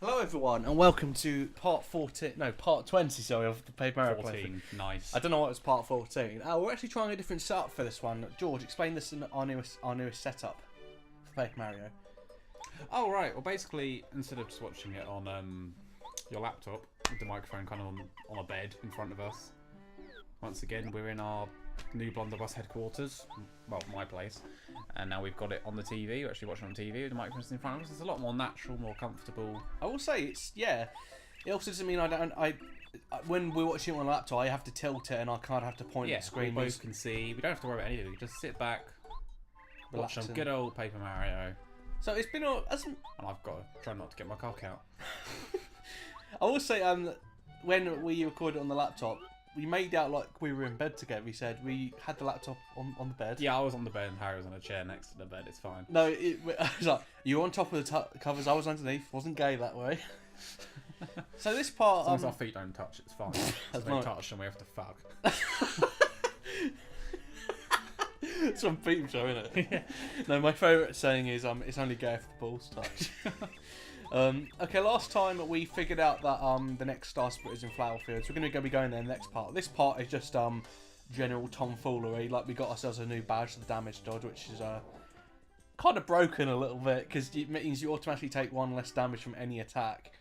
Hello everyone and welcome to part 20, sorry, of the Paper Mario 14, nice. I don't know what was part 14. We're actually trying a different setup for this one. George, explain this in our newest setup for Paper Mario. Oh, right. Well, basically, instead of just watching it on your laptop, with the microphone kind of on a bed in front of us, once again, we're in our new Blunderbuss headquarters. Well, my place. And now we've got it on the TV. We're actually watching it on TV with the microphones in front of us. It's a lot more natural, more comfortable. I will say it also doesn't mean when we're watching it on a laptop, I have to tilt it and I can't have to point at the screen. We both can see. We don't have to worry about anything. We just sit back, watch some good old Paper Mario. So it's been and I've got to try not to get my cock out. I will say, when we recorded on the laptop, we made out like we were in bed together. We said we had the laptop on the bed. Yeah, I was on the bed and Harry was on a chair next to the bed. It's fine. No, I was like, you were on top of the covers, I was underneath. Wasn't gay that way. So this part... As long as our feet don't touch, it's fine. If they touch, then we have to fuck. It's some peep show, isn't it? Yeah. No, my favourite saying is it's only gay if the balls touch. Okay, last time we figured out that the next star split is in Flower Fields. We're going to be going there next part. This part is just general tomfoolery. Like, we got ourselves a new badge, the damage dodge, which is kind of broken a little bit because it means you automatically take one less damage from any attack.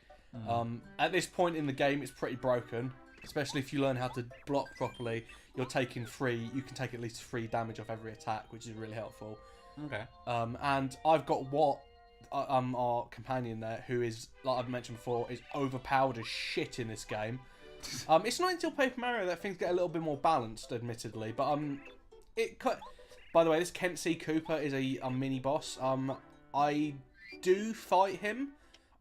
At this point in the game, it's pretty broken, especially if you learn how to block properly. You're taking you can take at least 3 damage off every attack, which is really helpful. Okay. And I've got our companion there, who is, like I've mentioned before, is overpowered as shit in this game. It's not until Paper Mario that things get a little bit more balanced, admittedly. But by the way, this Kent C. Cooper is a mini boss. I do fight him.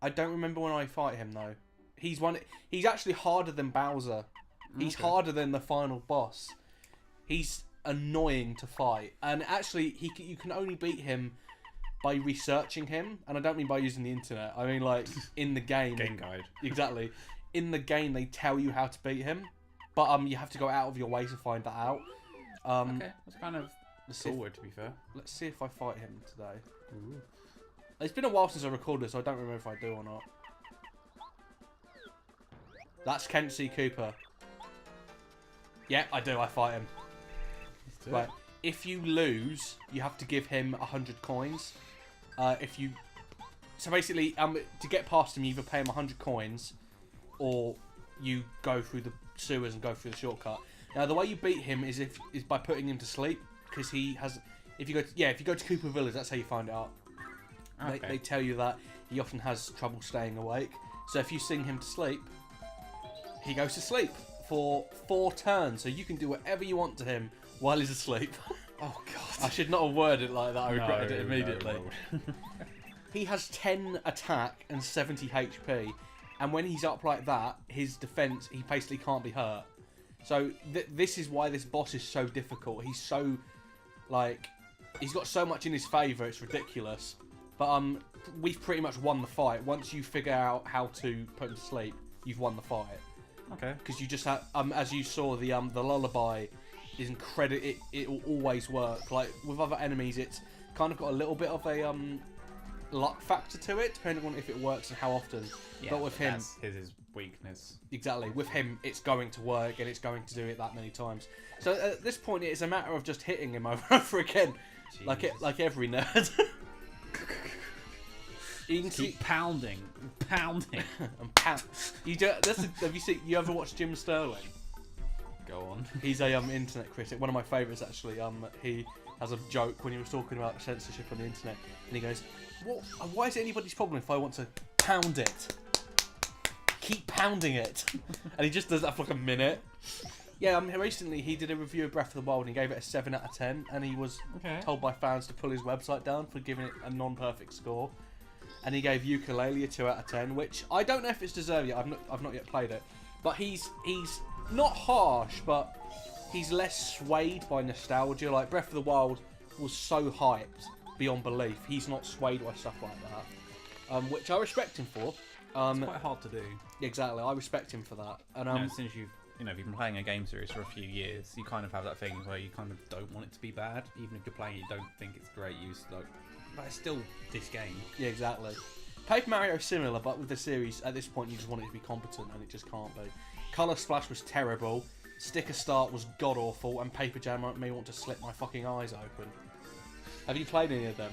I don't remember when I fight him though. He's actually harder than Bowser. He's harder than the final boss. He's annoying to fight, and actually, you can only beat him by researching him, and I don't mean by using the internet. I mean like in the game. Game guide. Exactly. In the game, they tell you how to beat him, but you have to go out of your way to find that out. Okay, that's kind of forward, to be fair. Let's see if I fight him today. Ooh. It's been a while since I recorded, so I don't remember if I do or not. That's Kent C. Cooper. Yeah, I do. I fight him. Right. If you lose, you have to give him 100 coins. So basically, to get past him, you either pay him 100 coins, or you go through the sewers and go through the shortcut. Now, the way you beat him is by putting him to sleep, because he has. If you go to Cooper Village, that's how you find it out. Okay. They tell you that he often has trouble staying awake. So if you sing him to sleep, he goes to sleep for 4 turns. So you can do whatever you want to him while he's asleep. Oh god! I should not have worded it like that. I regretted it immediately. No. He has 10 attack and 70 HP, and when he's up like that, his defense, he basically can't be hurt. So this is why this boss is so difficult. He's so he's got so much in his favour. It's ridiculous. But we've pretty much won the fight. Once you figure out how to put him to sleep, you've won the fight. Okay. Because you just have, as you saw, the lullaby is incredible. It will always work. Like with other enemies, it's kind of got a little bit of a luck factor to it, depending on if it works and how often. Yeah, but with him, that's his weakness. Exactly. With him, it's going to work, and it's going to do it that many times. So at this point, it's a matter of just hitting him over and over again, Jesus. like every nerd. You can keep pounding, and pound. Have you seen? You ever watched Jim Sterling? Go on. He's a internet critic. One of my favourites actually. He has a joke when he was talking about censorship on the internet, and he goes, "What? Why is it anybody's problem if I want to pound it? Keep pounding it." And he just does that for like a minute. Yeah, recently he did a review of Breath of the Wild and he gave it a 7 out of 10, and he was told by fans to pull his website down for giving it a non-perfect score. And he gave Yooka-Laylee a 2 out of 10, which I don't know if it's deserved yet. I've not yet played it, but he's not harsh, but he's less swayed by nostalgia. Like Breath of the Wild was so hyped beyond belief. He's not swayed by stuff like that, which I respect him for. It's quite hard to do. Exactly, I respect him for that. And since you've been playing a game series for a few years, you kind of have that thing where you kind of don't want it to be bad, even if you're playing it, you don't think it's great. But it's still this game. Yeah, exactly. Paper Mario is similar, but with the series, at this point, you just want it to be competent, and it just can't be. Colour Splash was terrible. Sticker Start was god awful, and Paper Jam made me want to slit my fucking eyes open. Have you played any of them?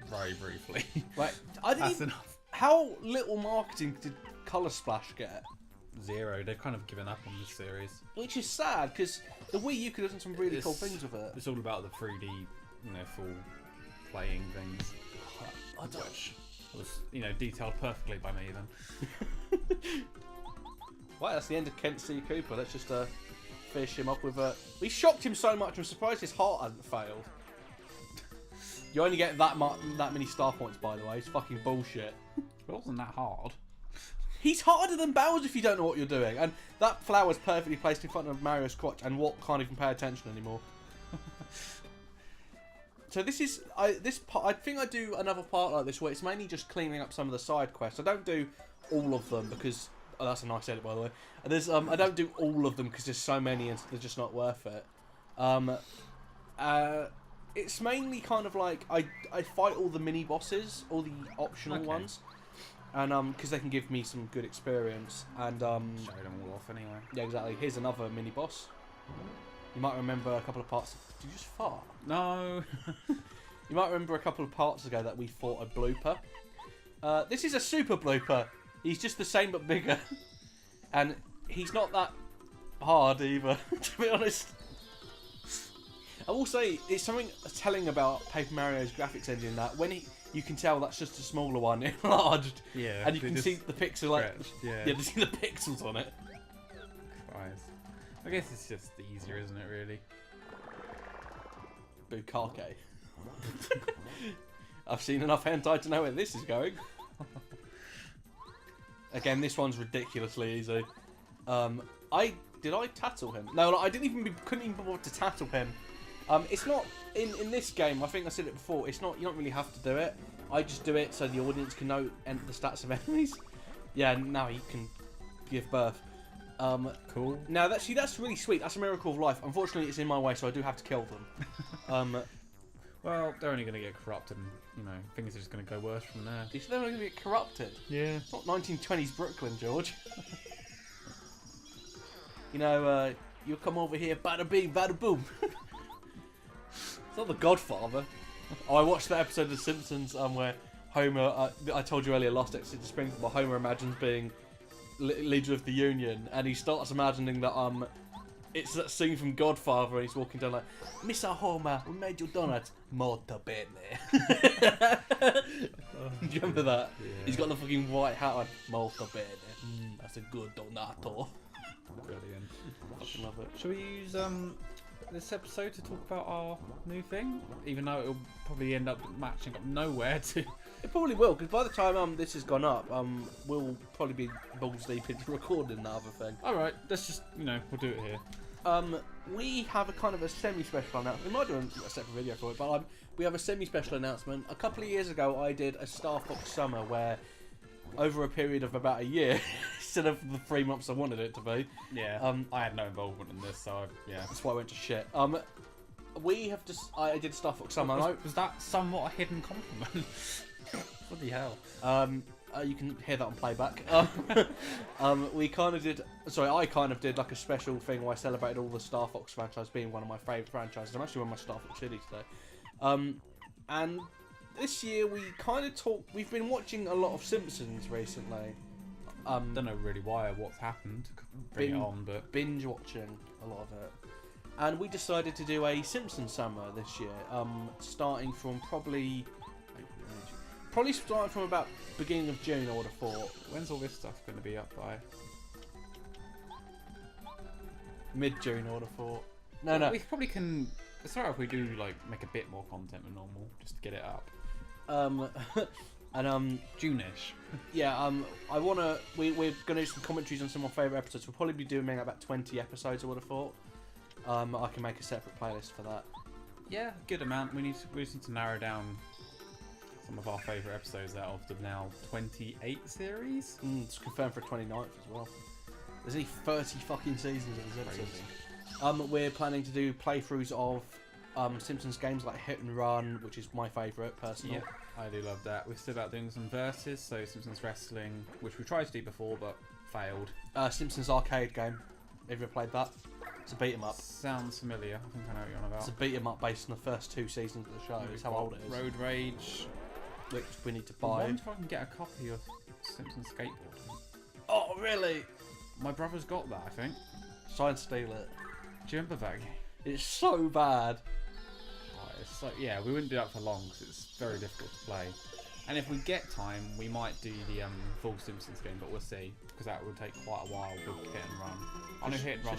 Very briefly. Right, I didn't. That's enough. How little marketing did Colour Splash get? 0. They've kind of given up on this series. Which is sad, because the Wii U could have done some really cool things with it. It's all about the 3D, full playing things. I don't. Which was, detailed perfectly by me then. Right, that's the end of Kent C. Cooper. Let's just fish him up with a... We shocked him so much, I'm surprised his heart hasn't failed. You only get that many star points, by the way. It's fucking bullshit. It wasn't that hard. He's harder than Bowser if you don't know what you're doing. And that flower's perfectly placed in front of Mario's crotch, and Watt can't even pay attention anymore. So this is... I think I do another part like this where it's mainly just cleaning up some of the side quests. I don't do all of them because... Oh, that's a nice edit, by the way. And there's I don't do all of them because there's so many and they're just not worth it. It's mainly kind of like I fight all the mini bosses, all the optional ones, and because they can give me some good experience. And show them all off anyway. Yeah, exactly. Here's another mini boss. You might remember a couple of parts. Did you just fart? No. You might remember a couple of parts ago that we fought a blooper. This is a super blooper. He's just the same but bigger. And he's not that hard either, to be honest. I will say, it's something telling about Paper Mario's graphics engine that when you can tell that's just a smaller one enlarged. Yeah. And you can see the pixel, like, yeah, you see the pixels on it. Christ. I guess it's just easier, isn't it, really? Bukake. I've seen enough hentai to know where this is going. Again, this one's ridiculously easy. Did I tattle him? No, like, I couldn't even bother to tattle him. It's not in this game. I think I said it before. It's not. You don't really have to do it. I just do it so the audience can know the stats of enemies. Yeah, now he can give birth. Cool. Now that's really sweet. That's a miracle of life. Unfortunately, it's in my way, so I do have to kill them. Well, they're only going to get corrupted, and things are just going to go worse from there. They're only going to get corrupted. Yeah. It's not 1920s Brooklyn, George. You come over here, bada bing, bada boom. It's not The Godfather. Oh, I watched that episode of The Simpsons where Homer, I told you earlier, Lost Exit to Springfield, but Homer imagines being leader of the Union, and he starts imagining that it's that scene from Godfather, and he's walking down like, Mr. Homer, we made you donuts. Molto bene. Do you remember that? Yeah. He's got the fucking white hat on. Molto bene. That's a good donato. Brilliant. Fucking love it. Shall we use this episode to talk about our new thing? Even though it'll probably end up matching up nowhere to... It probably will, because by the time this has gone up, we'll probably be balls deep into recording that other thing. Alright, let's just, we'll do it here. We have a kind of a semi-special announcement. We might do a separate video for it, but we have a semi-special announcement. A couple of years ago, I did a Star Fox Summer where, over a period of about a year, instead of the 3 months I wanted it to be. Yeah. I had no involvement in this, so yeah. That's why I went to shit. We have just. I did Star Fox Summer. Was that somewhat a hidden compliment? Bloody hell. You can hear that on playback. We kind of did. Sorry, I kind of did like a special thing where I celebrated all the Star Fox franchise being one of my favourite franchises. I'm actually wearing my Star Fox hoodie today. And this year we kind of talked. We've been watching a lot of Simpsons recently. Don't know really why or what's happened. Bring it on, but binge watching a lot of it. And we decided to do a Simpsons summer this year, starting from probably starting from about beginning of June, I would have thought. When's all this stuff going to be up by? Mid-June, I would have thought. No. We probably can... It's alright if we do, make a bit more content than normal, just to get it up. And June-ish. Yeah, I wanna... We're gonna do some commentaries on some of my favourite episodes. We'll probably be doing about 20 episodes, I would have thought. I can make a separate playlist for that. Yeah, good amount. We just need to narrow down some of our favourite episodes out of the now 28 series. It's confirmed for 29th as well. There's only 30 fucking seasons of this episode. We're planning to do playthroughs of Simpsons games like Hit and Run, which is my favourite personal. Yeah, I do love that. We're still about doing some verses, so Simpsons Wrestling, which we tried to do before but failed. Simpsons arcade game. Have you ever played that? It's a beat 'em up. Sounds familiar. I think I know what you're on about. It's a beat 'em up based on the first 2 seasons of the show. It's how old it is. Road Rage. Which we need to I buy. wonder if I can get a copy of Simpsons Skateboard. Oh, really? My brother's got that, I think. Try and steal it. Do you remember that game? It's so bad. Oh, it's so, yeah, we wouldn't do that for long because it's very difficult to play. And if we get time, we might do the full Simpsons game, but we'll see because that would take quite a while with Hit and Run. I know Hit and Run.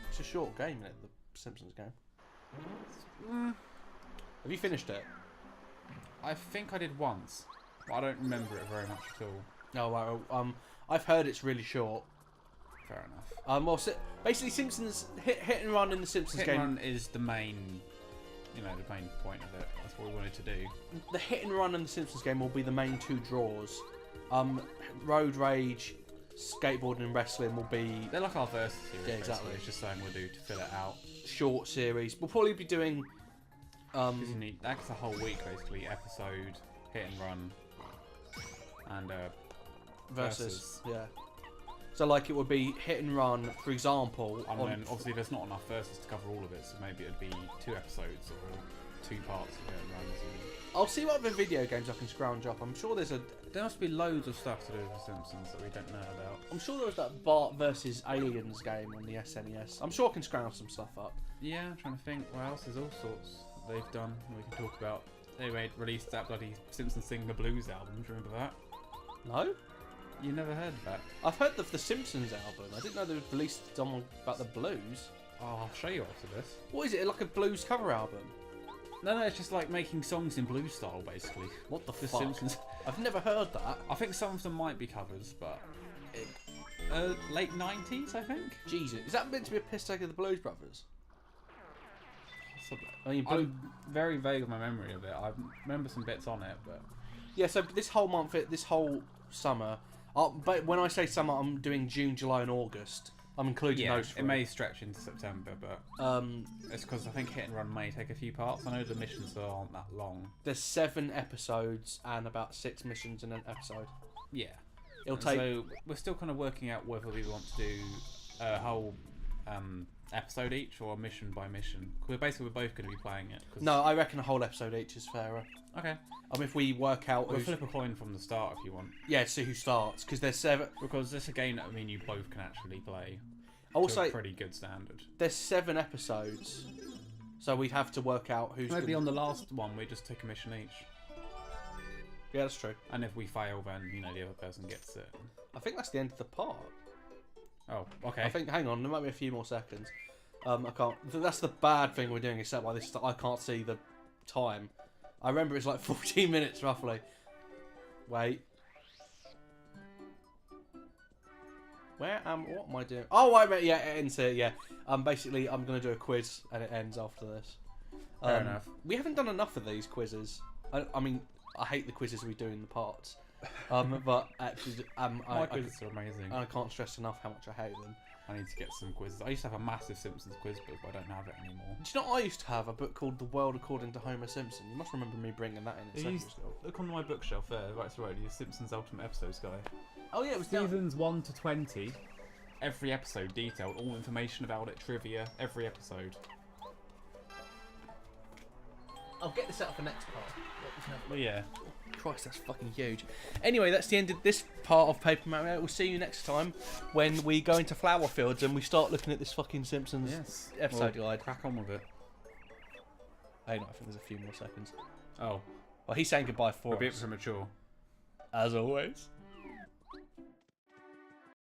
It's a short game, isn't it? The Simpsons game. Have you finished it? I think I did once, but I don't remember it very much at all. No, well, I've heard it's really short. Fair enough. Well, basically, Simpsons Hit and Run in the Simpsons Hit game. and Run is the main, the main point of it. That's what we wanted to do. The Hit and Run in the Simpsons game will be the main 2 draws. Road Rage, Skateboarding and Wrestling will be They're like our verse series. Yeah, exactly. It's just something we'll do to fill it out. short series. We'll probably be doing. Because you need that's a whole week basically. Episode, Hit and Run, and versus. Yeah. So like it would be Hit and Run, for example. And then obviously there's not enough verses to cover all of it, so maybe it'd be 2 episodes or 2 parts of Hit and Runs. I'll see what other video games I can scrounge up. I'm sure there's a. There must be loads of stuff to do with The Simpsons that we don't know about. I'm sure there was that Bart versus Aliens game on the SNES. I'm sure I can scrounge some stuff up. Yeah, I'm trying to think what else. There's all sorts they've done we can talk about. They released that bloody Simpsons Sing the Blues album. Do you remember that? No? You never heard of that? I've heard of the Simpsons album. I didn't know they released someone about the blues. Oh, I'll show you after this. What is it? Like a blues cover album? No, it's just like making songs in blues style, basically. What the The fuck? Simpsons. I've never heard that. I think some of them might be covers, but late 90s, I think. Jesus, is that meant to be a piss take of the Blues Brothers? Possibly. I mean, I'm very vague of my memory of it. I remember some bits on it, but yeah. So this whole month, this whole summer. But when I say summer, I'm doing June, July, and August. I'm including yeah, those. it may stretch into September, but it's because I think Hit and Run may take a few parts. I know the missions aren't that long. There's 7 episodes and about 6 missions in an episode. Yeah, It'll take. So we're still kind of working out whether we want to do a whole episode each or mission by mission. We're both going to be playing it. No, I reckon a whole episode each is fairer. Okay. If we work out, We'll flip a coin from the start if you want. yeah, see who starts because there's 7. Because it's a game that you both can actually play. Also, to a pretty good standard. there's 7 episodes, so we'd have to work out who's. Maybe on the last one we just take a mission each. Yeah, that's true. And if we fail, then the other person gets it. I think that's the end of the part. Oh, okay. I think. Hang on, there might be a few more seconds. I can't. That's the bad thing we're doing. Except by this, I can't see the time. I remember it's like 14 minutes roughly. Wait. What am I doing? Oh, yeah, it ends here. Yeah. Basically, I'm gonna do a quiz, and it ends after this. Fair enough. We haven't done enough of these quizzes. I mean, I hate the quizzes we do in the parts. But actually, My quizzes are amazing. I can't stress enough how much I hate them. I need to get some quizzes. I used to have a massive Simpsons quiz book, but I don't have it anymore. Do you know I used to have a book called The World According to Homer Simpson? You must remember me bringing that in secondary school. Look on my bookshelf there, right to the road. The Simpsons Ultimate Episodes guy. Oh yeah, it was Seasons 1 to 20. Every episode detailed, all information about it, trivia, every episode. I'll get this out for next part. Well, yeah. Christ, that's fucking huge. Anyway, that's the end of this part of Paper Mario. We'll see you next time when we go into flower fields and we start looking at this fucking Simpsons episode guide. Crack on with it. Hey, no, I think there's a few more seconds. Oh. Well, he's saying goodbye for A bit us. premature. As always.